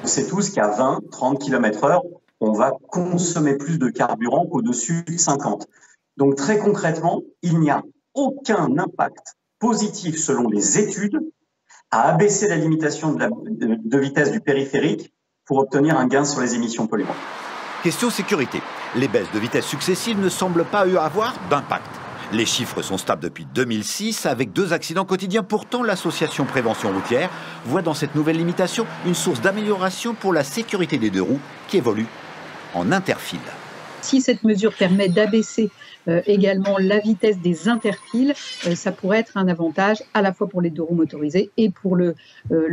sait tous qu'à 20, 30 km/h, on va consommer plus de carburant qu'au-dessus de 50. Donc très concrètement, il n'y a aucun impact positif selon les études à abaisser la limitation de vitesse du périphérique pour obtenir un gain sur les émissions polluantes. Question sécurité. Les baisses de vitesse successives ne semblent pas avoir d'impact. Les chiffres sont stables depuis 2006 avec 2 accidents quotidiens. Pourtant, l'association Prévention Routière voit dans cette nouvelle limitation une source d'amélioration pour la sécurité des 2 roues qui évolue en interfile. Si cette mesure permet d'abaisser également la vitesse des interfiles, ça pourrait être un avantage à la fois pour les 2 roues motorisées et pour le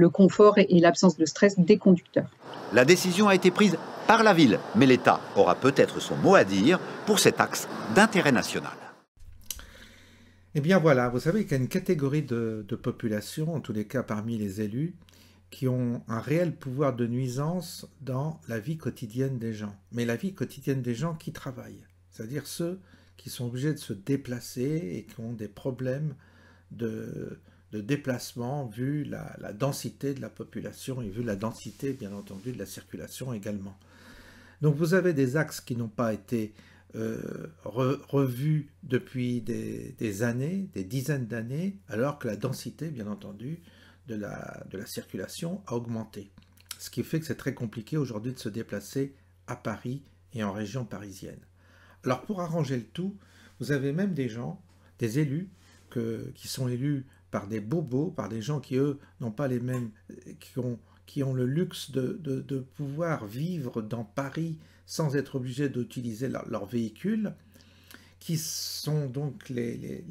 confort et l'absence de stress des conducteurs. La décision a été prise par la ville, mais l'État aura peut-être son mot à dire pour cet axe d'intérêt national. Eh bien voilà, vous savez qu'il y a une catégorie de population, en tous les cas parmi les élus, qui ont un réel pouvoir de nuisance dans la vie quotidienne des gens. Mais la vie quotidienne des gens qui travaillent, c'est-à-dire ceux qui sont obligés de se déplacer et qui ont des problèmes de déplacement vu la densité de la population et vu la densité, bien entendu, de la circulation également. Donc vous avez des axes qui n'ont pas été revus depuis des années, des dizaines d'années, alors que la densité, bien entendu, de la circulation a augmenté. Ce qui fait que c'est très compliqué aujourd'hui de se déplacer à Paris et en région parisienne. Alors pour arranger le tout, vous avez même des gens, des élus, qui sont élus par des bobos, par des gens qui, eux, n'ont pas les mêmes, qui ont le luxe de pouvoir vivre dans Paris sans être obligés d'utiliser leur véhicule, qui sont donc les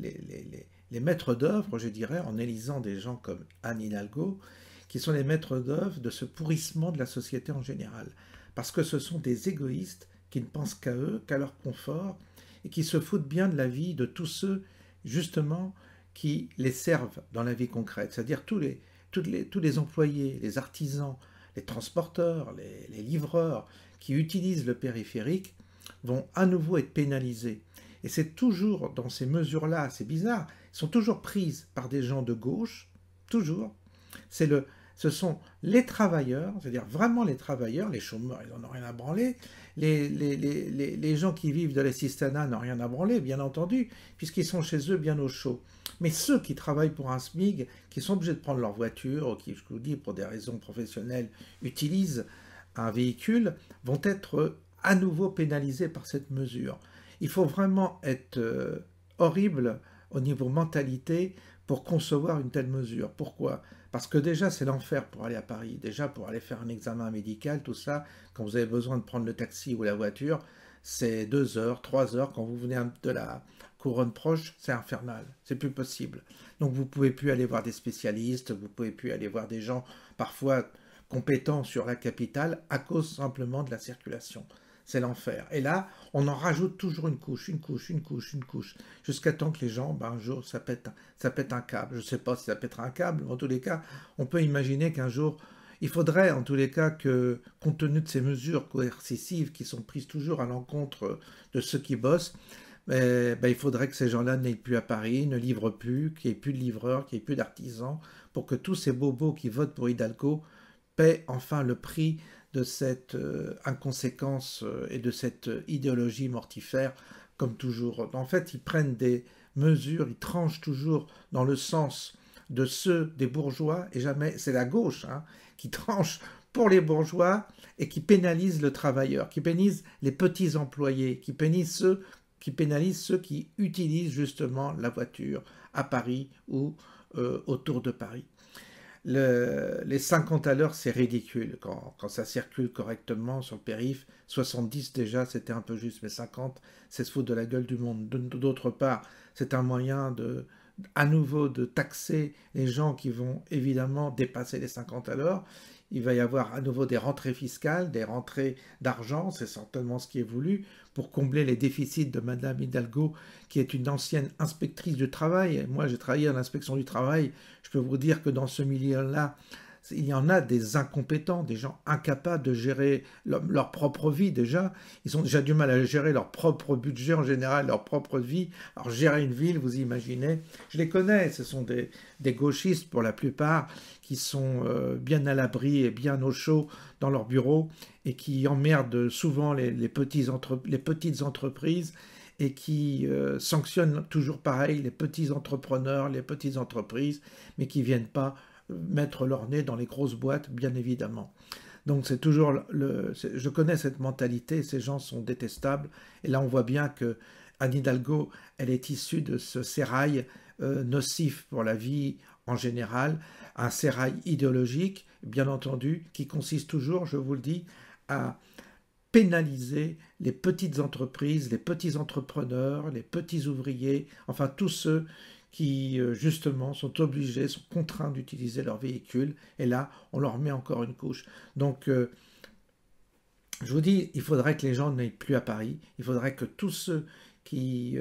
maîtres d'œuvre, je dirais, en élisant des gens comme Anne Hidalgo, qui sont les maîtres d'œuvre de ce pourrissement de la société en général. Parce que ce sont des égoïstes qui ne pensent qu'à eux, qu'à leur confort, et qui se foutent bien de la vie de tous ceux, justement, qui les servent dans la vie concrète. C'est-à-dire tous les employés, les artisans, les transporteurs, les livreurs qui utilisent le périphérique vont à nouveau être pénalisés. Et c'est toujours dans ces mesures-là, c'est bizarre, sont toujours prises par des gens de gauche, toujours. Ce sont les travailleurs, c'est-à-dire vraiment les travailleurs, les chômeurs, ils n'en ont rien à branler, les gens qui vivent de l'assistanat n'ont rien à branler, bien entendu, puisqu'ils sont chez eux bien au chaud. Mais ceux qui travaillent pour un SMIC, qui sont obligés de prendre leur voiture, ou qui, je vous dis, pour des raisons professionnelles, utilisent un véhicule, vont être à nouveau pénalisés par cette mesure. Il faut vraiment être horrible au niveau mentalité pour concevoir une telle mesure. Pourquoi? Parce que déjà, c'est l'enfer pour aller à Paris. Déjà, pour aller faire un examen médical, tout ça, quand vous avez besoin de prendre le taxi ou la voiture, c'est 2 heures, 3 heures. Quand vous venez de la couronne proche, c'est infernal. C'est plus possible. Donc, vous ne pouvez plus aller voir des spécialistes, vous ne pouvez plus aller voir des gens parfois compétents sur la capitale à cause simplement de la circulation. C'est l'enfer. Et là, on en rajoute toujours une couche, jusqu'à temps que les gens, un jour, ça pète un câble. Je ne sais pas si ça pètera un câble, mais en tous les cas, on peut imaginer qu'un jour, il faudrait en tous les cas que, compte tenu de ces mesures coercitives qui sont prises toujours à l'encontre de ceux qui bossent, il faudrait que ces gens-là n'aillent plus à Paris, ne livrent plus, qu'il n'y ait plus de livreurs, qu'il n'y ait plus d'artisans, pour que tous ces bobos qui votent pour Hidalgo paient enfin le prix de cette inconséquence et de cette idéologie mortifère, comme toujours. En fait, ils prennent des mesures, ils tranchent toujours dans le sens de ceux des bourgeois, et jamais, c'est la gauche qui tranche pour les bourgeois et qui pénalise le travailleur, qui pénalise les petits employés, qui pénalise ceux qui utilisent justement la voiture à Paris ou autour de Paris. Les 50 à l'heure, c'est ridicule quand ça circule correctement sur le périph'. 70 déjà, c'était un peu juste, mais 50, c'est se foutre de la gueule du monde. D'autre part, c'est un moyen à nouveau de taxer les gens qui vont évidemment dépasser les 50 à l'heure. Il va y avoir à nouveau des rentrées fiscales, des rentrées d'argent, c'est certainement ce qui est voulu, pour combler les déficits de Madame Hidalgo, qui est une ancienne inspectrice du travail. Moi, j'ai travaillé à l'inspection du travail. Je peux vous dire que dans ce milieu-là, il y en a des incompétents, des gens incapables de gérer leur propre vie déjà. Ils ont déjà du mal à gérer leur propre budget en général, leur propre vie. Alors gérer une ville, vous imaginez, je les connais, ce sont des gauchistes pour la plupart, qui sont bien à l'abri et bien au chaud dans leur bureau et qui emmerdent souvent les petites entreprises et qui sanctionnent toujours pareil les petits entrepreneurs, les petites entreprises, mais qui ne viennent pas mettre leur nez dans les grosses boîtes, bien évidemment. Donc c'est toujours, je connais cette mentalité, ces gens sont détestables, et là on voit bien que Anne Hidalgo, elle est issue de ce sérail nocif pour la vie en général, un sérail idéologique, bien entendu, qui consiste toujours, je vous le dis, à pénaliser les petites entreprises, les petits entrepreneurs, les petits ouvriers, enfin tous ceux qui justement sont obligés, sont contraints d'utiliser leur véhicule, et là on leur met encore une couche. Donc je vous dis, il faudrait que les gens n'aillent plus à Paris, il faudrait que tous ceux qui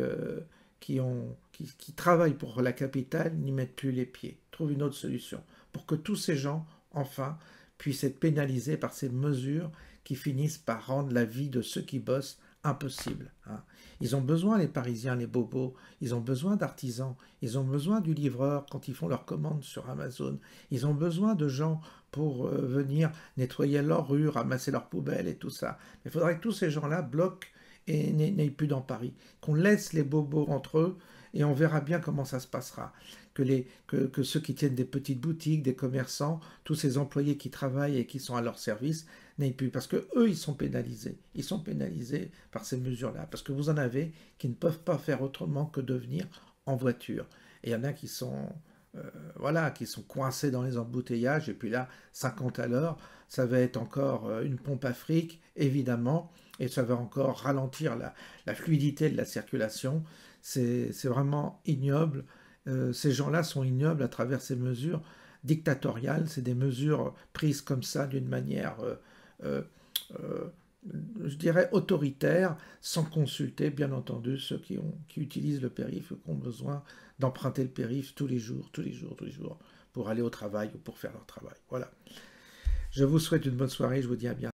travaillent pour la capitale n'y mettent plus les pieds, trouvent une autre solution, pour que tous ces gens, enfin, puissent être pénalisés par ces mesures qui finissent par rendre la vie de ceux qui bossent impossible. Hein. Ils ont besoin, les Parisiens, les bobos, ils ont besoin d'artisans, ils ont besoin du livreur quand ils font leurs commandes sur Amazon, ils ont besoin de gens pour venir nettoyer leurs rues, ramasser leurs poubelles et tout ça. Mais il faudrait que tous ces gens-là bloquent et n'aillent plus dans Paris, qu'on laisse les bobos entre eux et on verra bien comment ça se passera. Que ceux qui tiennent des petites boutiques, des commerçants, tous ces employés qui travaillent et qui sont à leur service n'aillent plus, parce que eux ils sont pénalisés par ces mesures-là, parce que vous en avez qui ne peuvent pas faire autrement que de venir en voiture, et il y en a qui sont qui sont coincés dans les embouteillages, et puis là 50 à l'heure, ça va être encore une pompe à fric évidemment, et ça va encore ralentir la fluidité de la circulation. C'est vraiment ignoble. Ces gens-là sont ignobles à travers ces mesures dictatoriales. C'est des mesures prises comme ça d'une manière, je dirais, autoritaire, sans consulter, bien entendu, ceux qui utilisent le périph', qui ont besoin d'emprunter le périph' tous les jours, pour aller au travail ou pour faire leur travail. Voilà. Je vous souhaite une bonne soirée, je vous dis à bientôt.